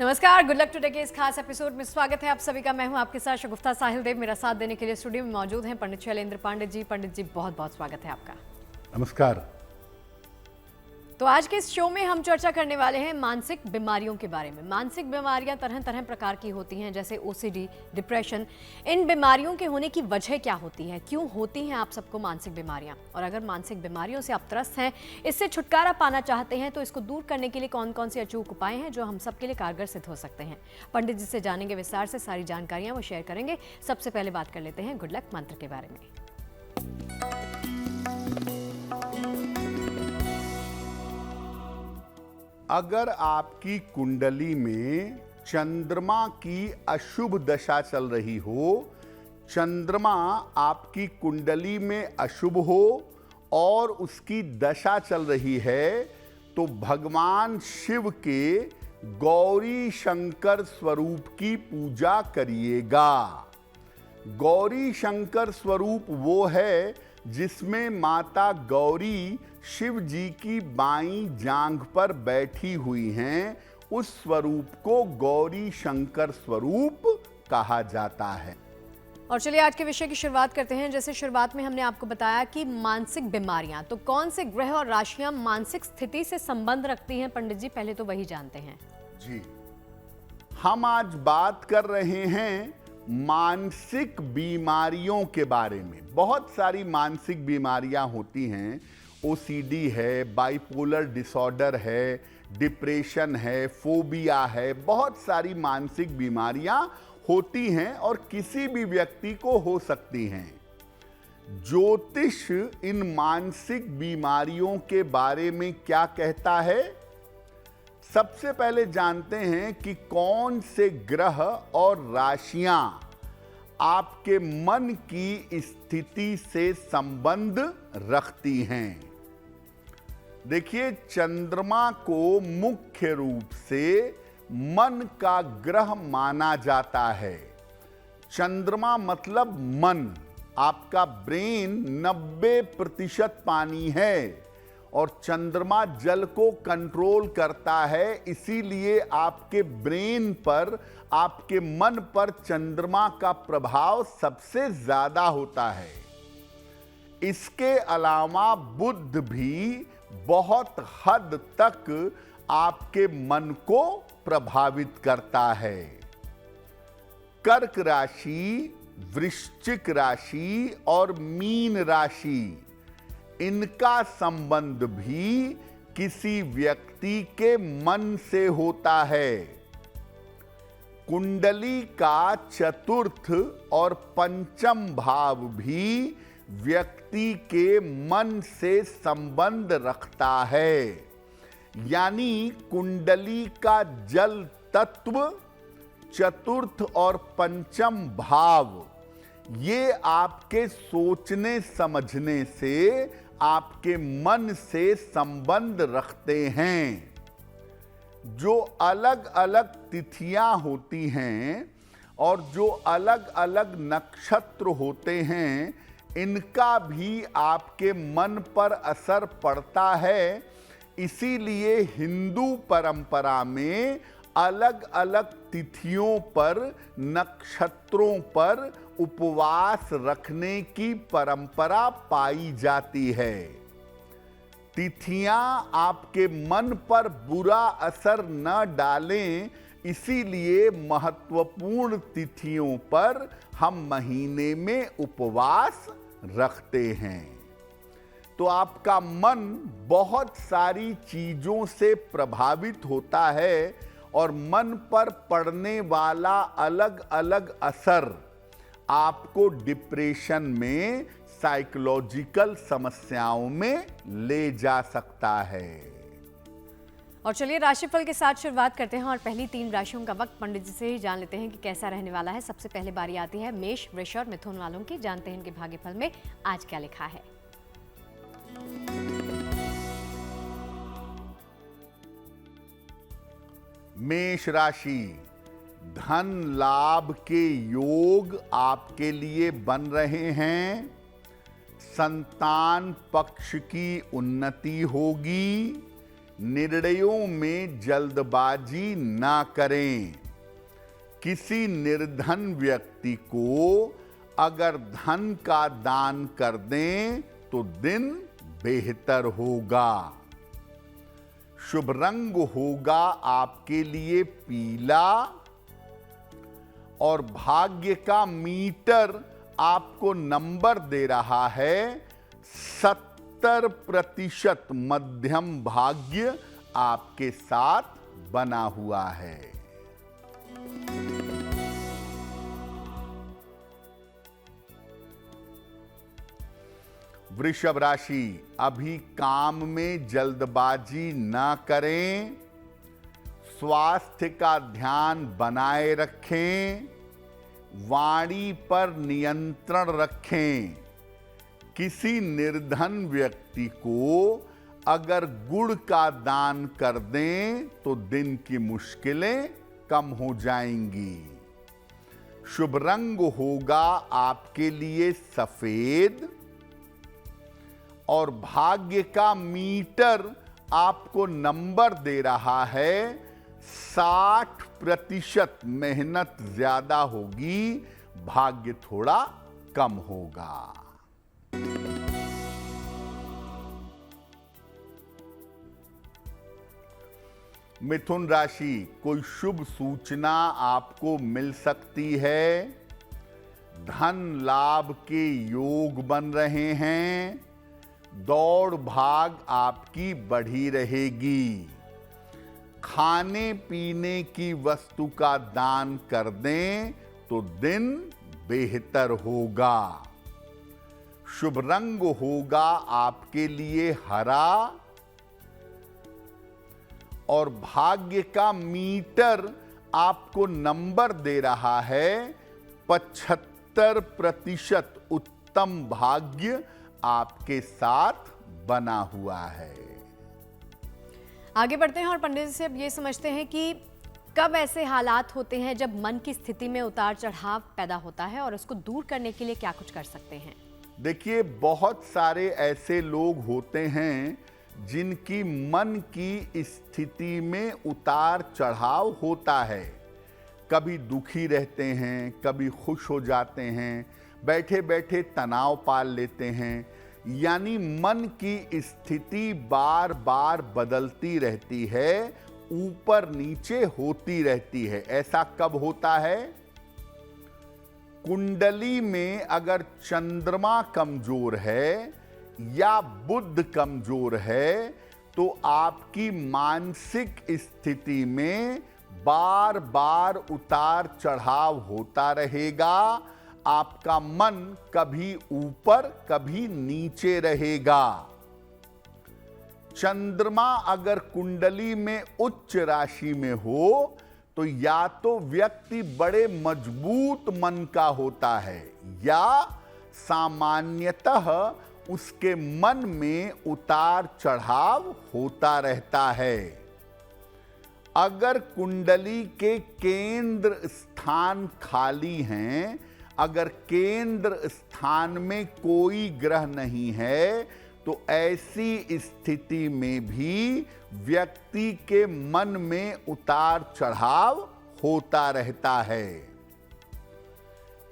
नमस्कार, good luck today के इस खास एपिसोड में स्वागत है आप सभी का। मैं हूं आपके साथ शगुफ्ता साहिल देव। मेरा साथ देने के लिए स्टूडियो में मौजूद हैं पंडित शैलेंद्र पांडित जी। पंडित जी, बहुत बहुत स्वागत है आपका। नमस्कार। तो आज के इस शो में हम चर्चा करने वाले हैं मानसिक बीमारियों के बारे में। मानसिक बीमारियां तरह तरह प्रकार की होती हैं, जैसे ओसीडी, डिप्रेशन। इन बीमारियों के होने की वजह क्या होती है, क्यों होती हैं आप सबको मानसिक बीमारियां, और अगर मानसिक बीमारियों से आप त्रस्त हैं, इससे छुटकारा पाना चाहते हैं, तो इसको दूर करने के लिए कौन कौन से अचूक उपाय हैं जो हम सबके लिए कारगर सिद्ध हो सकते हैं। पंडित जी से जानेंगे विस्तार से, सारी जानकारियां वो शेयर करेंगे। सबसे पहले बात कर लेते हैं गुड लक मंत्र के बारे में। अगर आपकी कुंडली में चंद्रमा की अशुभ दशा चल रही हो, चंद्रमा आपकी कुंडली में अशुभ हो और उसकी दशा चल रही है, तो भगवान शिव के गौरी शंकर स्वरूप की पूजा करिएगा। गौरी शंकर स्वरूप वो है जिसमें माता गौरी शिव जी की बाईं जांघ पर बैठी हुई हैं। उस स्वरूप को गौरी शंकर स्वरूप कहा जाता है। और चलिए आज के विषय की शुरुआत करते हैं। जैसे शुरुआत में हमने आपको बताया कि मानसिक बीमारियां, तो कौन से ग्रह और राशियां मानसिक स्थिति से संबंध रखती हैं पंडित जी, पहले तो वही जानते हैं। जी, हम आज बात कर रहे हैं मानसिक बीमारियों के बारे में। बहुत सारी मानसिक बीमारियां होती हैं। ओसीडी है, बाइपोलर डिसऑर्डर है, डिप्रेशन है, फोबिया है, बहुत सारी मानसिक बीमारियां होती हैं और किसी भी व्यक्ति को हो सकती हैं। ज्योतिष इन मानसिक बीमारियों के बारे में क्या कहता है? सबसे पहले जानते हैं कि कौन से ग्रह और राशियां आपके मन की स्थिति से संबंध रखती हैं। देखिए, चंद्रमा को मुख्य रूप से मन का ग्रह माना जाता है। चंद्रमा मतलब मन। आपका ब्रेन 90% पानी है और चंद्रमा जल को कंट्रोल करता है, इसीलिए आपके ब्रेन पर, आपके मन पर चंद्रमा का प्रभाव सबसे ज्यादा होता है। इसके अलावा बुध भी बहुत हद तक आपके मन को प्रभावित करता है। कर्क राशि, वृश्चिक राशि और मीन राशि, इनका संबंध भी किसी व्यक्ति के मन से होता है। कुंडली का चतुर्थ और पंचम भाव भी व्यक्ति के मन से संबंध रखता है। यानी कुंडली का जल तत्व, चतुर्थ और पंचम भाव, ये आपके सोचने समझने से, आपके मन से संबंध रखते हैं। जो अलग अलग तिथियां होती हैं और जो अलग अलग नक्षत्र होते हैं, इनका भी आपके मन पर असर पड़ता है। इसीलिए हिंदू परंपरा में अलग अलग तिथियों पर, नक्षत्रों पर उपवास रखने की परंपरा पाई जाती है। तिथियां आपके मन पर बुरा असर न डालें, इसीलिए महत्वपूर्ण तिथियों पर हम महीने में उपवास रखते हैं। तो आपका मन बहुत सारी चीजों से प्रभावित होता है और मन पर पड़ने वाला अलग अलग असर आपको डिप्रेशन में, साइकोलॉजिकल समस्याओं में ले जा सकता है। और चलिए राशिफल के साथ शुरुआत करते हैं और पहली 3 राशियों का वक्त पंडित जी से ही जान लेते हैं कि कैसा रहने वाला है। सबसे पहले बारी आती है मेष, वृष और मिथुन वालों की। जानते हैं इनके भाग्यफल में आज क्या लिखा है। मेष राशि, धन लाभ के योग आपके लिए बन रहे हैं। संतान पक्ष की उन्नति होगी। निर्णयों में जल्दबाजी ना करें। किसी निर्धन व्यक्ति को अगर धन का दान कर दें तो दिन बेहतर होगा। शुभ रंग होगा आपके लिए पीला और भाग्य का मीटर आपको नंबर दे रहा है 70% मध्यम भाग्य आपके साथ बना हुआ है। वृषभ राशि, अभी काम में जल्दबाजी ना करें। स्वास्थ्य का ध्यान बनाए रखें। वाणी पर नियंत्रण रखें। किसी निर्धन व्यक्ति को अगर गुड़ का दान कर दें तो दिन की मुश्किलें कम हो जाएंगी। शुभ रंग होगा आपके लिए सफेद और भाग्य का मीटर आपको नंबर दे रहा है 60% मेहनत ज्यादा होगी, भाग्य थोड़ा कम होगा। मिथुन राशि, कोई शुभ सूचना आपको मिल सकती है। धन लाभ के योग बन रहे हैं। दौड़ भाग आपकी बढ़ी रहेगी। खाने पीने की वस्तु का दान कर दें तो दिन बेहतर होगा। शुभ रंग होगा आपके लिए हरा और भाग्य का मीटर आपको नंबर दे रहा है 75% उत्तम भाग्य आपके साथ बना हुआ है। आगे बढ़ते हैं और पंडित जी से अब ये समझते हैं कि कब ऐसे हालात होते हैं जब मन की स्थिति में उतार चढ़ाव पैदा होता है और उसको दूर करने के लिए क्या कुछ कर सकते हैं। देखिए, बहुत सारे ऐसे लोग होते हैं जिनकी मन की स्थिति में उतार चढ़ाव होता है। कभी दुखी रहते हैं, कभी खुश हो जाते हैं, बैठे बैठे तनाव पाल लेते हैं। यानी मन की स्थिति बार बार बदलती रहती है, ऊपर नीचे होती रहती है। ऐसा कब होता है? कुंडली में अगर चंद्रमा कमजोर है या बुध कमजोर है तो आपकी मानसिक स्थिति में बार बार उतार चढ़ाव होता रहेगा। आपका मन कभी ऊपर कभी नीचे रहेगा। चंद्रमा अगर कुंडली में उच्च राशि में हो तो या तो व्यक्ति बड़े मजबूत मन का होता है या सामान्यतः उसके मन में उतार चढ़ाव होता रहता है। अगर कुंडली के केंद्र स्थान खाली हैं, अगर केंद्र स्थान में कोई ग्रह नहीं है तो ऐसी स्थिति में भी व्यक्ति के मन में उतार चढ़ाव होता रहता है।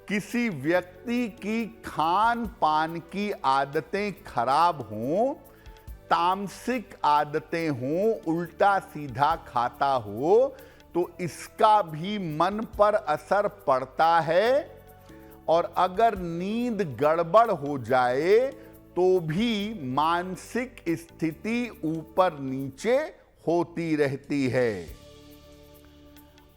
किसी व्यक्ति की खान पान की आदतें खराब हों, तामसिक आदतें हों, उल्टा सीधा खाता हो तो इसका भी मन पर असर पड़ता है। और अगर नींद गड़बड़ हो जाए तो भी मानसिक स्थिति ऊपर नीचे होती रहती है।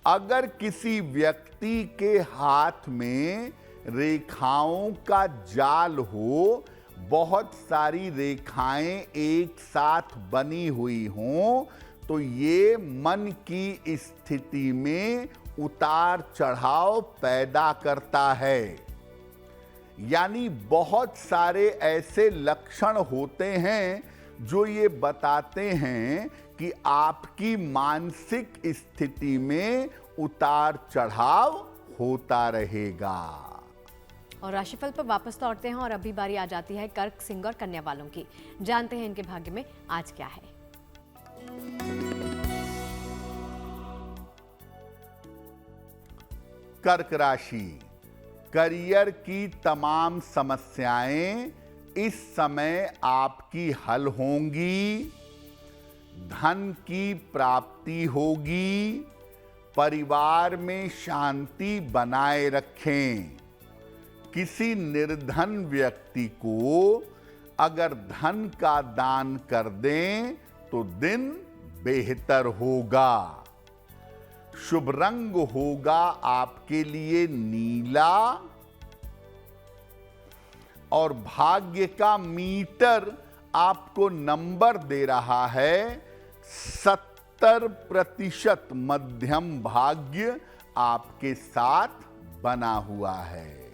अगर किसी व्यक्ति के हाथ में रेखाओं का जाल हो, बहुत सारी रेखाएं एक साथ बनी हुई हों, तो ये मन की स्थिति में उतार चढ़ाव पैदा करता है। यानी बहुत सारे ऐसे लक्षण होते हैं जो ये बताते हैं कि आपकी मानसिक स्थिति में उतार चढ़ाव होता रहेगा। और राशिफल पर वापस लौटते हैं और अभी बारी आ जाती है कर्क, सिंह और कन्या वालों की। जानते हैं इनके भाग्य में आज क्या है। कर्क राशि, करियर की तमाम समस्याएं इस समय आपकी हल होंगी। धन की प्राप्ति होगी। परिवार में शांति बनाए रखें। किसी निर्धन व्यक्ति को अगर धन का दान कर दें तो दिन बेहतर होगा। शुभ रंग होगा आपके लिए नीला और भाग्य का मीटर आपको नंबर दे रहा है 70% मध्यम भाग्य आपके साथ बना हुआ है।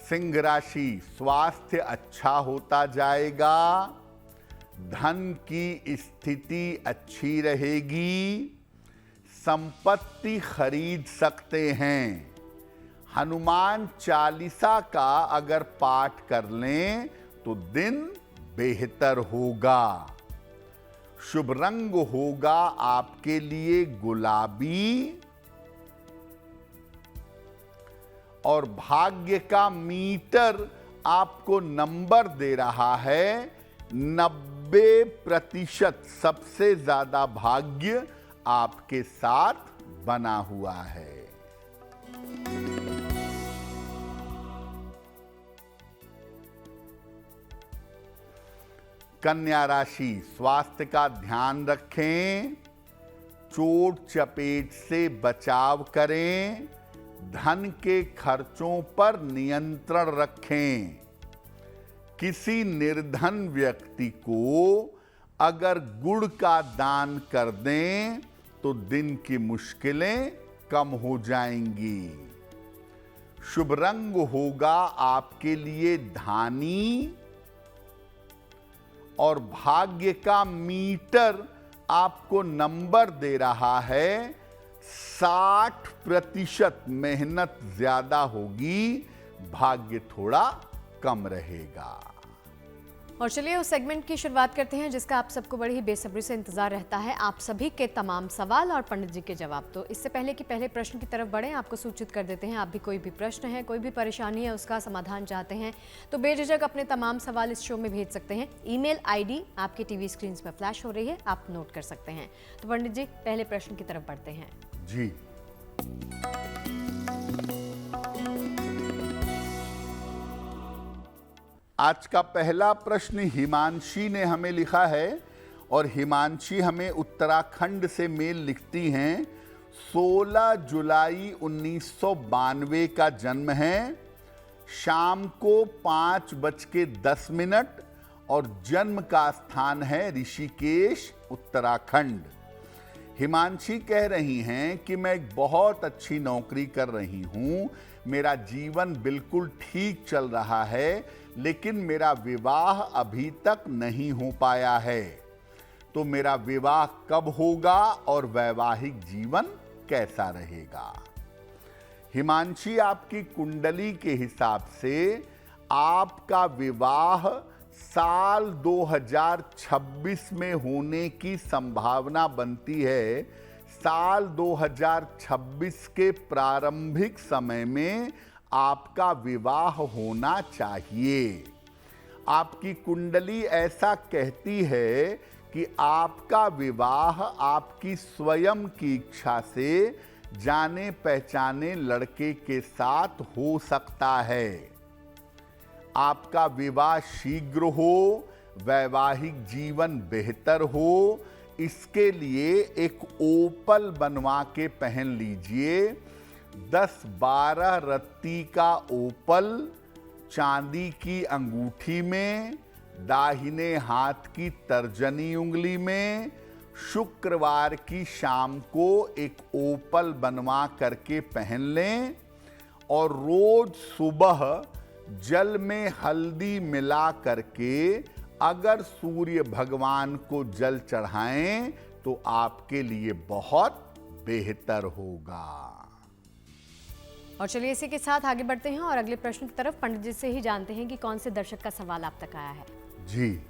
सिंह राशि, स्वास्थ्य अच्छा होता जाएगा। धन की स्थिति अच्छी रहेगी। संपत्ति खरीद सकते हैं। हनुमान चालीसा का अगर पाठ कर लें तो दिन बेहतर होगा। शुभ रंग होगा आपके लिए गुलाबी और भाग्य का मीटर आपको नंबर दे रहा है 90%। सबसे ज्यादा भाग्य आपके साथ बना हुआ है। कन्या राशि, स्वास्थ्य का ध्यान रखें। चोट चपेट से बचाव करें। धन के खर्चों पर नियंत्रण रखें। किसी निर्धन व्यक्ति को अगर गुड़ का दान कर दें तो दिन की मुश्किलें कम हो जाएंगी। शुभ रंग होगा आपके लिए धानी और भाग्य का मीटर आपको नंबर दे रहा है 60%। मेहनत ज्यादा होगी, भाग्य थोड़ा कम रहेगा। और चलिए उस सेगमेंट की शुरुआत करते हैं जिसका आप सबको बड़ी ही बेसब्री से इंतजार रहता है। आप सभी के तमाम सवाल और पंडित जी के जवाब। तो इससे पहले कि पहले प्रश्न की तरफ बढ़ें, आपको सूचित कर देते हैं, आप भी कोई भी प्रश्न है, कोई भी परेशानी है, उसका समाधान चाहते हैं तो बेझिझक अपने तमाम सवाल इस शो में भेज सकते हैं। ईमेल आईडी आपकी टीवी स्क्रीन पर फ्लैश हो रही है, आप नोट कर सकते हैं। तो पंडित जी पहले प्रश्न की तरफ बढ़ते हैं। जी, आज का पहला प्रश्न हिमांशी ने हमें लिखा है और हिमांशी हमें उत्तराखंड से मेल लिखती हैं। 16 जुलाई 1992 का जन्म है। शाम को 5:10 और जन्म का स्थान है ऋषिकेश, उत्तराखंड। हिमांशी कह रही हैं कि मैं एक बहुत अच्छी नौकरी कर रही हूं। मेरा जीवन बिल्कुल ठीक चल रहा है, लेकिन मेरा विवाह अभी तक नहीं हो पाया है। तो मेरा विवाह कब होगा और वैवाहिक जीवन कैसा रहेगा? हिमांशी, आपकी कुंडली के हिसाब से आपका विवाह साल 2026 में होने की संभावना बनती है। साल 2026 के प्रारंभिक समय में आपका विवाह होना चाहिए। आपकी कुंडली ऐसा कहती है कि आपका विवाह आपकी स्वयं की इच्छा से जाने पहचाने लड़के के साथ हो सकता है। आपका विवाह शीघ्र हो, वैवाहिक जीवन बेहतर हो, इसके लिए एक ओपल बनवा के पहन लीजिए। 10-12 रत्ती का ओपल चांदी की अंगूठी में, दाहिने हाथ की तर्जनी उंगली में, शुक्रवार की शाम को एक ओपल बनवा करके पहन लें और रोज सुबह जल में हल्दी मिला करके अगर सूर्य भगवान को जल चढ़ाएं तो आपके लिए बहुत बेहतर होगा। और चलिए इसी के साथ आगे बढ़ते हैं और अगले प्रश्न की तरफ पंडित जी से ही जानते हैं कि कौन से दर्शक का सवाल आप तक आया है। जी,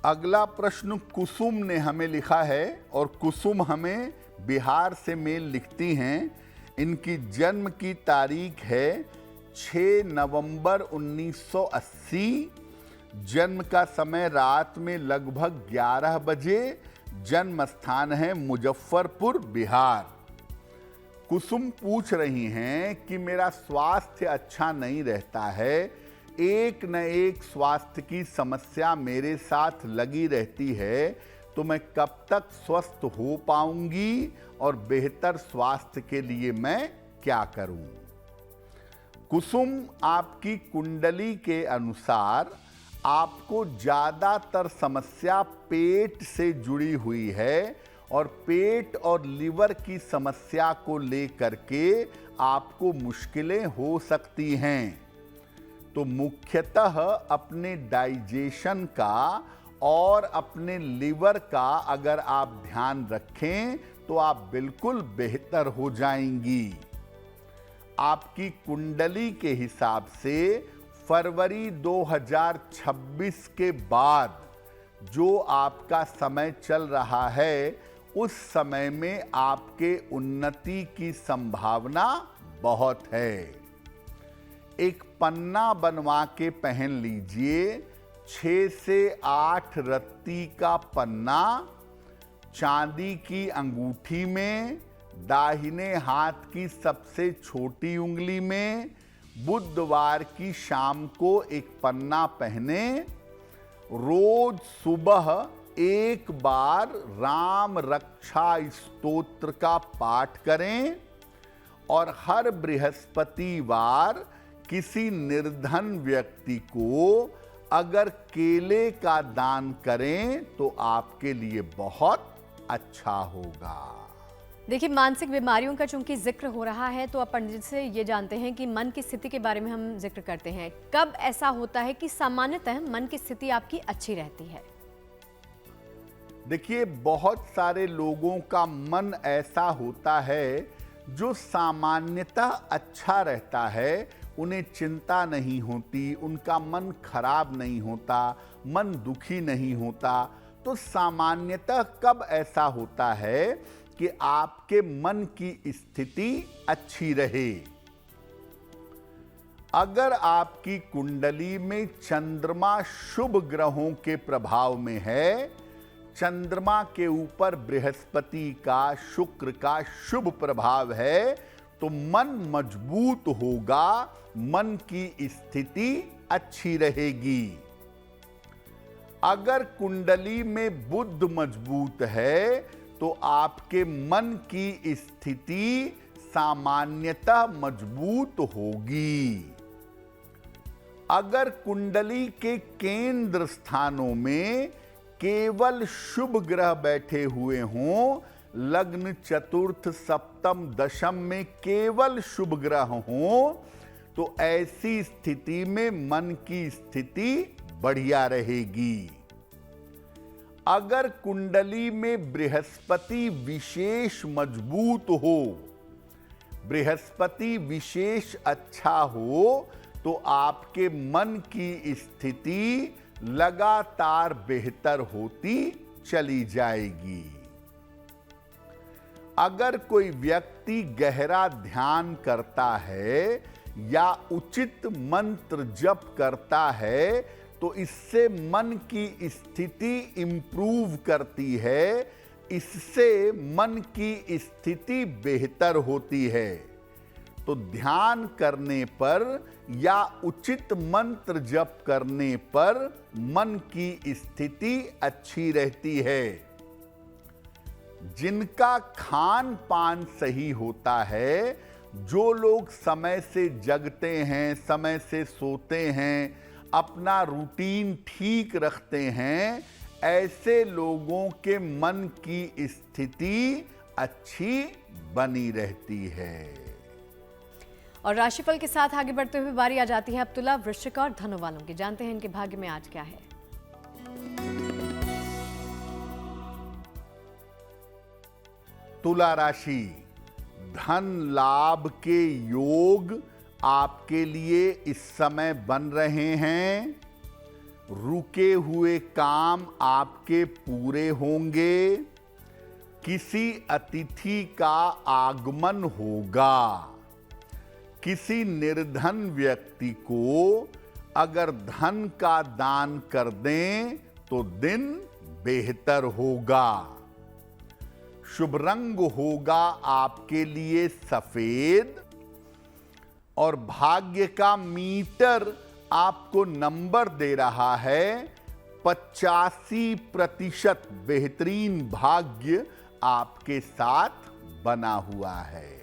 अगला प्रश्न कुसुम ने हमें लिखा है और कुसुम हमें बिहार से मेल लिखती हैं। इनकी जन्म की तारीख है 6 नवंबर 1980। जन्म का समय रात में लगभग 11 बजे। जन्म स्थान है मुजफ्फरपुर, बिहार। कुसुम पूछ रही हैं कि मेरा स्वास्थ्य अच्छा नहीं रहता है, एक न एक स्वास्थ्य की समस्या मेरे साथ लगी रहती है, तो मैं कब तक स्वस्थ हो पाऊंगी और बेहतर स्वास्थ्य के लिए मैं क्या करूं? कुसुम, आपकी कुंडली के अनुसार आपको ज़्यादातर समस्या पेट से जुड़ी हुई है और पेट और लिवर की समस्या को लेकर के आपको मुश्किलें हो सकती हैं। तो मुख्यतः अपने डाइजेशन का और अपने लिवर का अगर आप ध्यान रखें तो आप बिल्कुल बेहतर हो जाएंगी। आपकी कुंडली के हिसाब से फरवरी 2026 के बाद जो आपका समय चल रहा है, उस समय में आपके उन्नति की संभावना बहुत है। एक पन्ना बनवा के पहन लीजिए, 6 से 8 रत्ती का पन्ना चांदी की अंगूठी में, दाहिने हाथ की सबसे छोटी उंगली में। बुधवार की शाम को एक पन्ना पहने। रोज सुबह एक बार राम रक्षा स्तोत्र का पाठ करें और हर बृहस्पतिवार किसी निर्धन व्यक्ति को अगर केले का दान करें तो आपके लिए बहुत अच्छा होगा। देखिए, मानसिक बीमारियों का चूंकि जिक्र हो रहा है तो आप पंडित से ये जानते हैं कि मन की स्थिति के बारे में हम जिक्र करते हैं। कब ऐसा होता है कि सामान्यतः मन की स्थिति आपकी अच्छी रहती है? देखिए, बहुत सारे लोगों का मन ऐसा होता है जो सामान्यतः अच्छा रहता है, उन्हें चिंता नहीं होती, उनका मन खराब नहीं होता, मन दुखी नहीं होता। तो सामान्यतः कब ऐसा होता है कि आपके मन की स्थिति अच्छी रहे? अगर आपकी कुंडली में चंद्रमा शुभ ग्रहों के प्रभाव में है, चंद्रमा के ऊपर बृहस्पति का, शुक्र का शुभ प्रभाव है, तो मन मजबूत होगा, मन की स्थिति अच्छी रहेगी। अगर कुंडली में बुध मजबूत है तो आपके मन की स्थिति सामान्यतः मजबूत होगी। अगर कुंडली के केंद्र स्थानों में केवल शुभ ग्रह बैठे हुए हों, लग्न, चतुर्थ, सप्तम, दशम में केवल शुभ ग्रह हों, तो ऐसी स्थिति में मन की स्थिति बढ़िया रहेगी। अगर कुंडली में बृहस्पति विशेष मजबूत हो, बृहस्पति विशेष अच्छा हो, तो आपके मन की स्थिति लगातार बेहतर होती चली जाएगी। अगर कोई व्यक्ति गहरा ध्यान करता है या उचित मंत्र जप करता है तो इससे मन की स्थिति इम्प्रूव करती है, इससे मन की स्थिति बेहतर होती है। तो ध्यान करने पर या उचित मंत्र जप करने पर मन की स्थिति अच्छी रहती है। जिनका खान पान सही होता है, जो लोग समय से जगते हैं, समय से सोते हैं, अपना रूटीन ठीक रखते हैं, ऐसे लोगों के मन की स्थिति अच्छी बनी रहती है। और राशिफल के साथ आगे बढ़ते हुए बारी आ जाती है अब तुला, वृश्चिक और धनु वालों की। जानते हैं इनके भाग्य में आज क्या है। तुला राशि, धन लाभ के योग आपके लिए इस समय बन रहे हैं। रुके हुए काम आपके पूरे होंगे। किसी अतिथि का आगमन होगा। किसी निर्धन व्यक्ति को अगर धन का दान कर दें तो दिन बेहतर होगा। शुभ रंग होगा आपके लिए सफेद और भाग्य का मीटर आपको नंबर दे रहा है 85% बेहतरीन भाग्य आपके साथ बना हुआ है।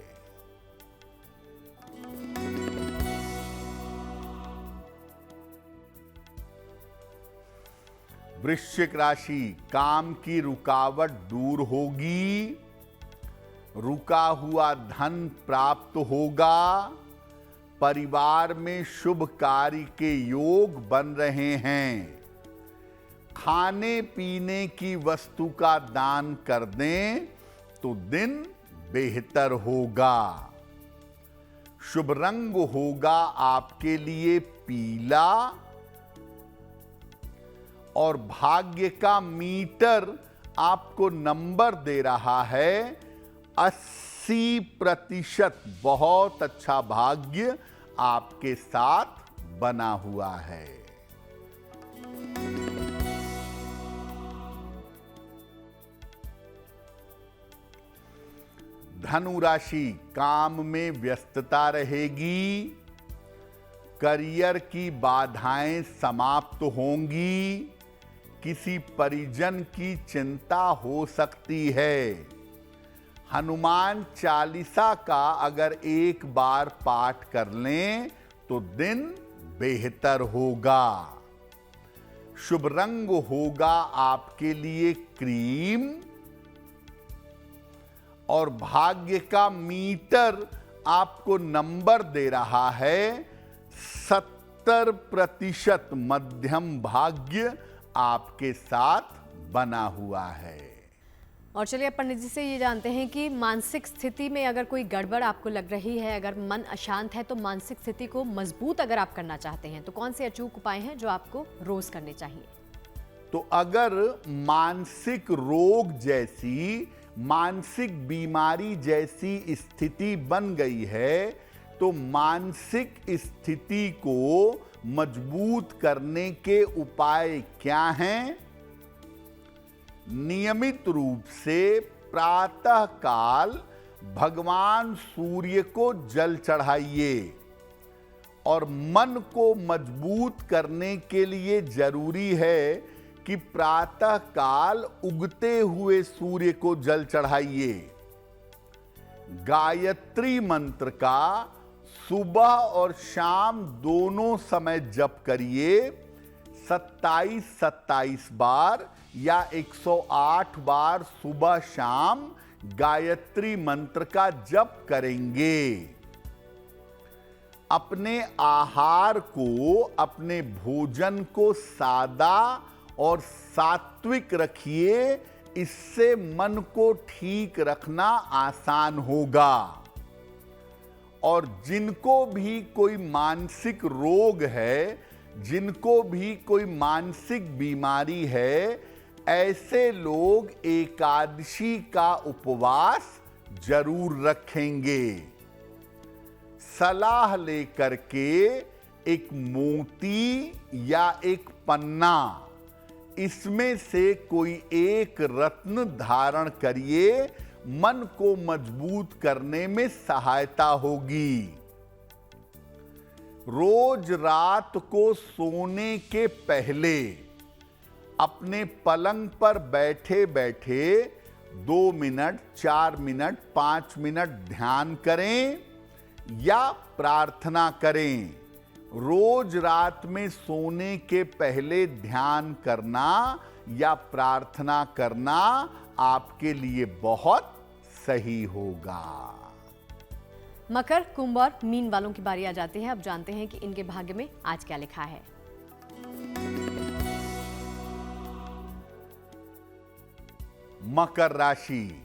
वृश्चिक राशि, काम की रुकावट दूर होगी। रुका हुआ धन प्राप्त होगा। परिवार में शुभ कार्य के योग बन रहे हैं। खाने पीने की वस्तु का दान कर दें तो दिन बेहतर होगा। शुभ रंग होगा आपके लिए पीला और भाग्य का मीटर आपको नंबर दे रहा है 80%। बहुत अच्छा भाग्य आपके साथ बना हुआ है। धनु राशि, काम में व्यस्तता रहेगी। करियर की बाधाएं समाप्त होंगी। किसी परिजन की चिंता हो सकती है। हनुमान चालीसा का अगर एक बार पाठ कर लें तो दिन बेहतर होगा। शुभ रंग होगा आपके लिए क्रीम और भाग्य का मीटर आपको नंबर दे रहा है 70%। मध्यम भाग्य आपके साथ बना हुआ है। और चलिए पंडित जी से ये जानते हैं कि मानसिक स्थिति में अगर कोई गड़बड़ आपको लग रही है, अगर मन अशांत है, तो मानसिक स्थिति को मजबूत अगर आप करना चाहते हैं तो कौन से अचूक उपाय हैं जो आपको रोज करने चाहिए? तो अगर मानसिक रोग जैसी, मानसिक बीमारी जैसी स्थिति बन गई है तो मानसिक स्थिति को मजबूत करने के उपाय क्या हैं? नियमित रूप से प्रातः काल भगवान सूर्य को जल चढ़ाइए और मन को मजबूत करने के लिए जरूरी है कि प्रातः काल उगते हुए सूर्य को जल चढ़ाइए। गायत्री मंत्र का सुबह और शाम दोनों समय जप करिए। 27-27 बार या 108 बार सुबह शाम गायत्री मंत्र का जप करेंगे। अपने आहार को, अपने भोजन को सादा और सात्विक रखिए। इससे मन को ठीक रखना आसान होगा। और जिनको भी कोई मानसिक रोग है, जिनको भी कोई मानसिक बीमारी है, ऐसे लोग एकादशी का उपवास जरूर रखेंगे। सलाह लेकर के एक मोती या एक पन्ना, इसमें से कोई एक रत्न धारण करिए। मन को मजबूत करने में सहायता होगी। रोज रात को सोने के पहले अपने पलंग पर बैठे बैठे 2 मिनट, 4 मिनट, 5 मिनट ध्यान करें या प्रार्थना करें। रोज रात में सोने के पहले ध्यान करना या प्रार्थना करना आपके लिए बहुत सही होगा। मकर, कुंभ और मीन वालों की बारी आ जाती है। अब जानते हैं कि इनके भाग्य में आज क्या लिखा है। मकर राशि,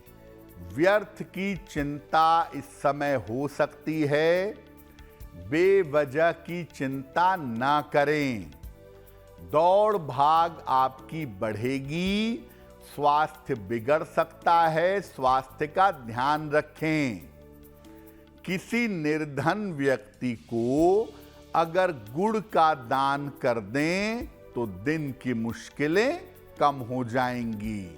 व्यर्थ की चिंता इस समय हो सकती है। बेवजह की चिंता ना करें। दौड़ भाग आपकी बढ़ेगी, स्वास्थ्य बिगड़ सकता है, स्वास्थ्य का ध्यान रखें। किसी निर्धन व्यक्ति को अगर गुड़ का दान कर दें तो दिन की मुश्किलें कम हो जाएंगी।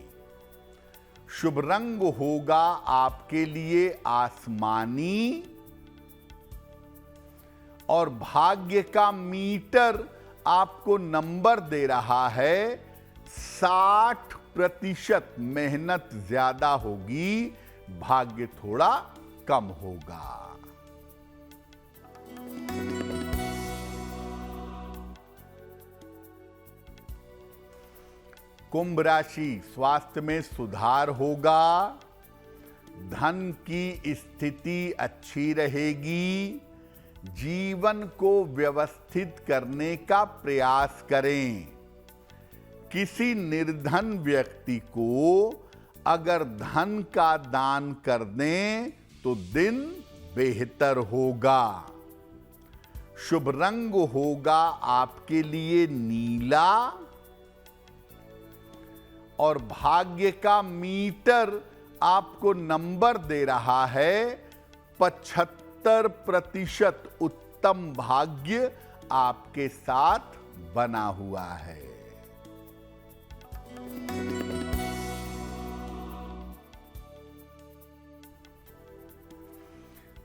शुभ रंग होगा आपके लिए आसमानी और भाग्य का मीटर आपको नंबर दे रहा है 60%। मेहनत ज्यादा होगी, भाग्य थोड़ा कम होगा। कुंभ राशि, स्वास्थ्य में सुधार होगा। धन की स्थिति अच्छी रहेगी। जीवन को व्यवस्थित करने का प्रयास करें। किसी निर्धन व्यक्ति को अगर धन का दान कर दें तो दिन बेहतर होगा। शुभ रंग होगा आपके लिए नीला और भाग्य का मीटर आपको नंबर दे रहा है 75%। उत्तम भाग्य आपके साथ बना हुआ है।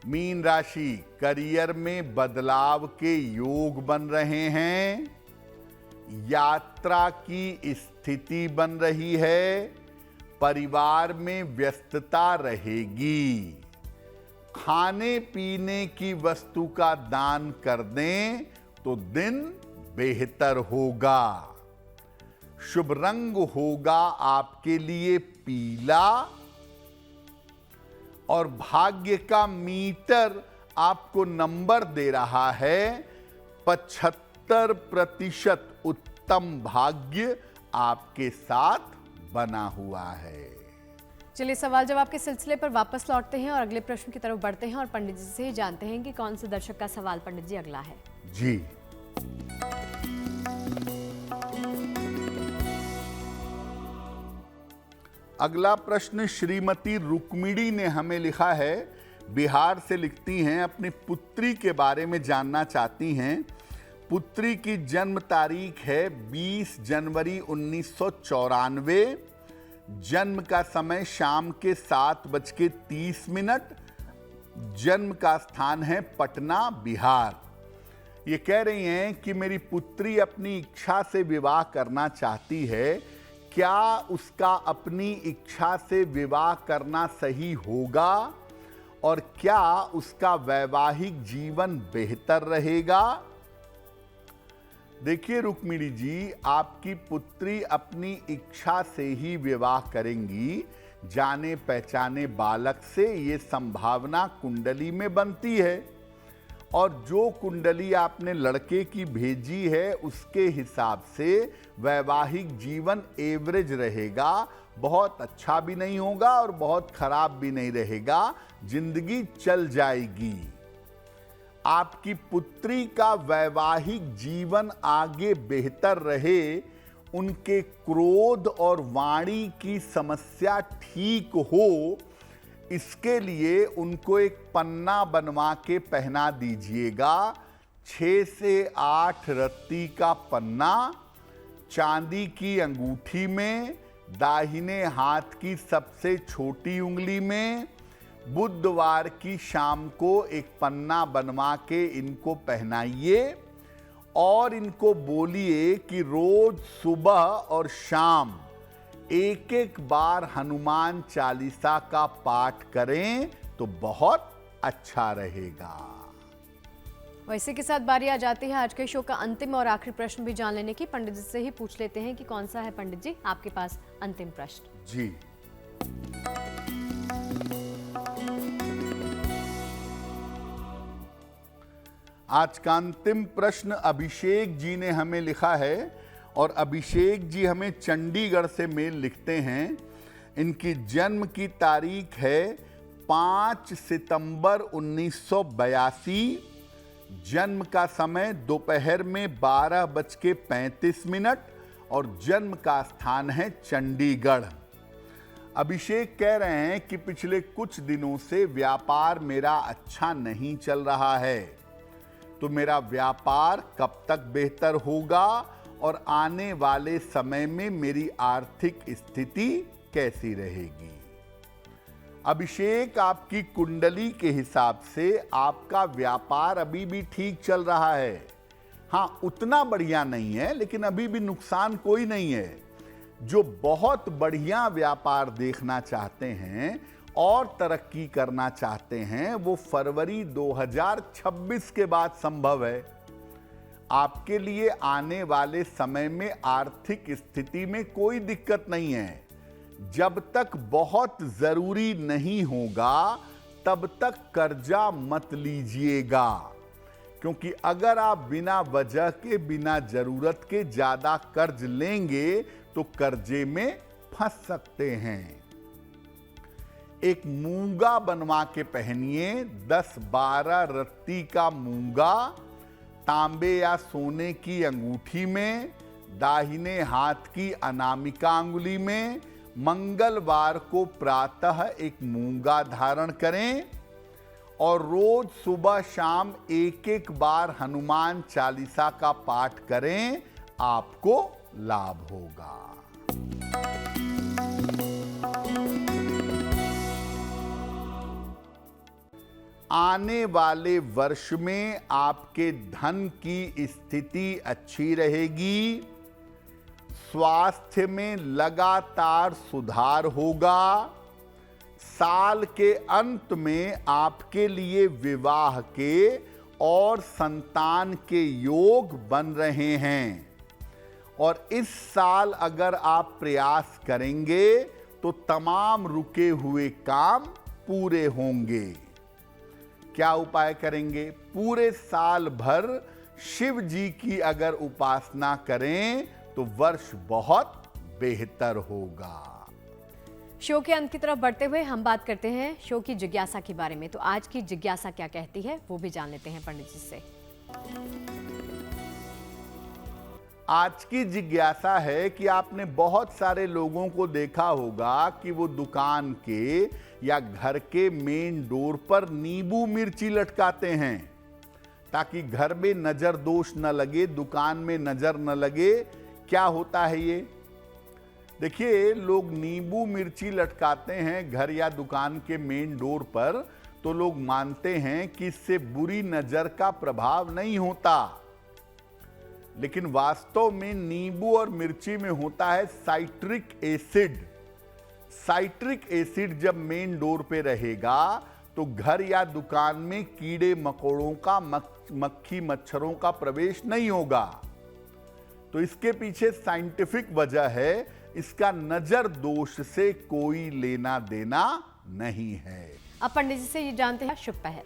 मीन राशि, करियर में बदलाव के योग बन रहे हैं। यात्रा की स्थिति बन रही है। परिवार में व्यस्तता रहेगी। खाने पीने की वस्तु का दान कर दें तो दिन बेहतर होगा। शुभ रंग होगा आपके लिए पीला और भाग्य का मीटर आपको नंबर दे रहा है 75%। उत्तम भाग्य आपके साथ बना हुआ है। चलिए सवाल जवाब के सिलसिले पर वापस लौटते हैं और अगले प्रश्न की तरफ बढ़ते हैं और पंडित जी से ही जानते हैं कि कौन से दर्शक का सवाल पंडित जी अगला है। जी, अगला प्रश्न श्रीमती रुक्मिणी ने हमें लिखा है। बिहार से लिखती हैं, अपनी पुत्री के बारे में जानना चाहती हैं। पुत्री की जन्म तारीख है 20 जनवरी 1994। जन्म का समय शाम के 7:30। जन्म का स्थान है पटना, बिहार। ये कह रही हैं कि मेरी पुत्री अपनी इच्छा से विवाह करना चाहती है। क्या उसका अपनी इच्छा से विवाह करना सही होगा और क्या उसका वैवाहिक जीवन बेहतर रहेगा? देखिए रुक्मिणी जी, आपकी पुत्री अपनी इच्छा से ही विवाह करेंगी। जाने पहचाने बालक से ये संभावना कुंडली में बनती है और जो कुंडली आपने लड़के की भेजी है उसके हिसाब से वैवाहिक जीवन एवरेज रहेगा। बहुत अच्छा भी नहीं होगा और बहुत खराब भी नहीं रहेगा। जिंदगी चल जाएगी। आपकी पुत्री का वैवाहिक जीवन आगे बेहतर रहे, उनके क्रोध और वाणी की समस्या ठीक हो, इसके लिए उनको एक पन्ना बनवा के पहना दीजिएगा। 6 से 8 रत्ती का पन्ना चांदी की अंगूठी में, दाहिने हाथ की सबसे छोटी उंगली में। बुधवार की शाम को एक पन्ना बनवा के इनको पहनाइए और इनको बोलिए कि रोज सुबह और शाम एक बार हनुमान चालीसा का पाठ करें तो बहुत अच्छा रहेगा। वैसे के साथ बारी आ जाती है आज के शो का अंतिम और आखिरी प्रश्न भी जान लेने की। पंडित जी से ही पूछ लेते हैं कि कौन सा है पंडित जी आपके पास अंतिम प्रश्न। जी, आज का अंतिम प्रश्न अभिषेक जी ने हमें लिखा है और अभिषेक जी हमें चंडीगढ़ से मेल लिखते हैं। इनकी जन्म की तारीख है 5 सितंबर 1982। जन्म का समय दोपहर में 12:35 और जन्म का स्थान है चंडीगढ़। अभिषेक कह रहे हैं कि पिछले कुछ दिनों से व्यापार मेरा अच्छा नहीं चल रहा है, तो मेरा व्यापार कब तक बेहतर होगा और आने वाले समय में मेरी आर्थिक स्थिति कैसी रहेगी। अभिषेक, आपकी कुंडली के हिसाब से आपका व्यापार अभी भी ठीक चल रहा है। हाँ, उतना बढ़िया नहीं है, लेकिन अभी भी नुकसान कोई नहीं है। जो बहुत बढ़िया व्यापार देखना चाहते हैं और तरक्की करना चाहते हैं, वो फरवरी 2026 के बाद संभव है। आपके लिए आने वाले समय में आर्थिक स्थिति में कोई दिक्कत नहीं है। जब तक बहुत जरूरी नहीं होगा तब तक कर्जा मत लीजिएगा, क्योंकि अगर आप बिना वजह के, बिना जरूरत के ज्यादा कर्ज लेंगे तो कर्जे में फंस सकते हैं। एक मूंगा बनवा के पहनिए, 10-12 रत्ती का मूंगा तांबे या सोने की अंगूठी में, दाहिने हाथ की अनामिका अंगुली में। मंगलवार को प्रातः एक मूंगा धारण करें और रोज सुबह शाम एक बार हनुमान चालीसा का पाठ करें, आपको लाभ होगा। आने वाले वर्ष में आपके धन की स्थिति अच्छी रहेगी। स्वास्थ्य में लगातार सुधार होगा। साल के अंत में आपके लिए विवाह के और संतान के योग बन रहे हैं, और इस साल अगर आप प्रयास करेंगे तो तमाम रुके हुए काम पूरे होंगे। क्या उपाय करेंगे? पूरे साल भर शिव जी की अगर उपासना करें तो वर्ष बहुत बेहतर होगा। शो के अंत की तरफ बढ़ते हुए हम बात करते हैं शो की जिज्ञासा के बारे में। तो आज की जिज्ञासा क्या कहती है वो भी जान लेते हैं पंडित जी से। आज की जिज्ञासा है कि आपने बहुत सारे लोगों को देखा होगा कि वो दुकान के या घर के मेन डोर पर नींबू मिर्ची लटकाते हैं ताकि घर में नजर दोष न लगे, दुकान में नजर न लगे। क्या होता है ये? देखिए, लोग नींबू मिर्ची लटकाते हैं घर या दुकान के मेन डोर पर, तो लोग मानते हैं कि इससे बुरी नजर का प्रभाव नहीं होता, लेकिन वास्तव में नींबू और मिर्ची में होता है साइट्रिक एसिड। साइट्रिक एसिड जब मेन डोर पे रहेगा तो घर या दुकान में कीड़े मकोड़ों का, मक्खी मच्छरों का प्रवेश नहीं होगा। तो इसके पीछे साइंटिफिक वजह है, इसका नजर दोष से कोई लेना देना नहीं है। अब पंडित जी से ये जानते हैं शुभ पहर।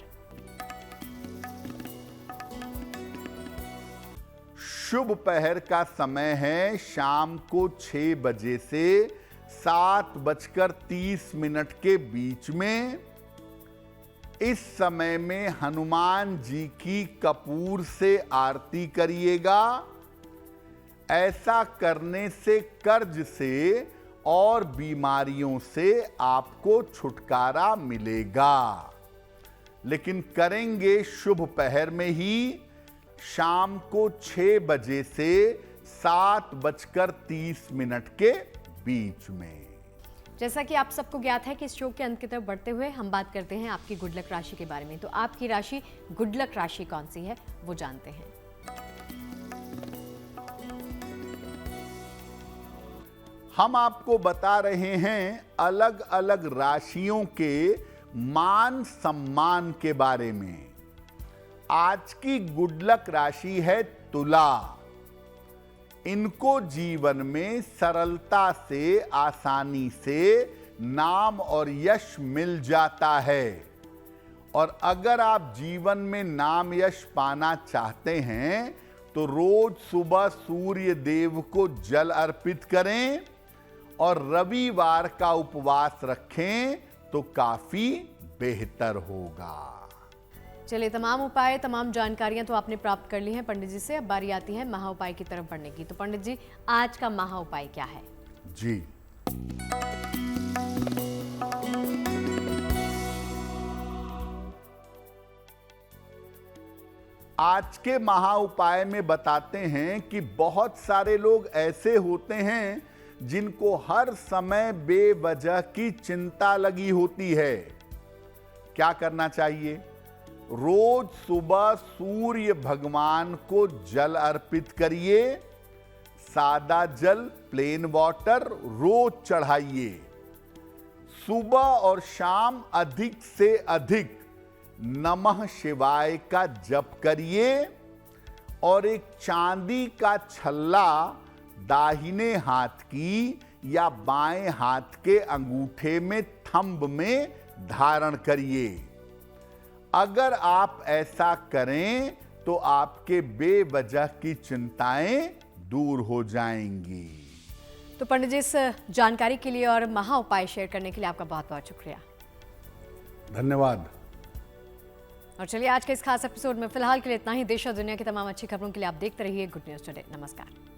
शुभ पहर का समय है शाम को 6 बजे से 7:30 के बीच में। इस समय में हनुमान जी की कपूर से आरती करिएगा। ऐसा करने से कर्ज से और बीमारियों से आपको छुटकारा मिलेगा, लेकिन करेंगे शुभ पहर में ही, शाम को 6 बजे से 7:30 के बीच में। जैसा कि आप सबको ज्ञात है कि इस शो के अंत की तरफ बढ़ते हुए हम बात करते हैं आपकी गुड लक राशि के बारे में। तो आपकी राशि गुड लक राशि कौन सी है वो जानते हैं। हम आपको बता रहे हैं अलग अलग राशियों के मान सम्मान के बारे में। आज की गुड लक राशि है तुला। इनको जीवन में सरलता से, आसानी से नाम और यश मिल जाता है। और अगर आप जीवन में नाम यश पाना चाहते हैं तो रोज सुबह सूर्य देव को जल अर्पित करें और रविवार का उपवास रखें तो काफी बेहतर होगा। चलिए, तमाम उपाय, तमाम जानकारियां तो आपने प्राप्त कर ली हैं पंडित जी से। अब बारी आती है महा उपाय की तरफ बढ़ने की। तो पंडित जी, आज का महा उपाय क्या है? जी, आज के महा उपाय में बताते हैं कि बहुत सारे लोग ऐसे होते हैं जिनको हर समय बेवजह की चिंता लगी होती है। क्या करना चाहिए? रोज सुबह सूर्य भगवान को जल अर्पित करिए। सादा जल, प्लेन वाटर रोज चढ़ाइए। सुबह और शाम अधिक से अधिक नमः शिवाय का जप करिए और एक चांदी का छल्ला दाहिने हाथ की या बाएं हाथ के अंगूठे में, थंब में धारण करिए। अगर आप ऐसा करें तो आपके बेवजह की चिंताएं दूर हो जाएंगी। तो पंडित जी, इस जानकारी के लिए और महा उपाय शेयर करने के लिए आपका बहुत बहुत शुक्रिया। धन्यवाद। और चलिए, आज के इस खास एपिसोड में फिलहाल के लिए इतना ही। देश और दुनिया की तमाम अच्छी खबरों के लिए आप देखते रहिए गुड न्यूज टुडे। नमस्कार।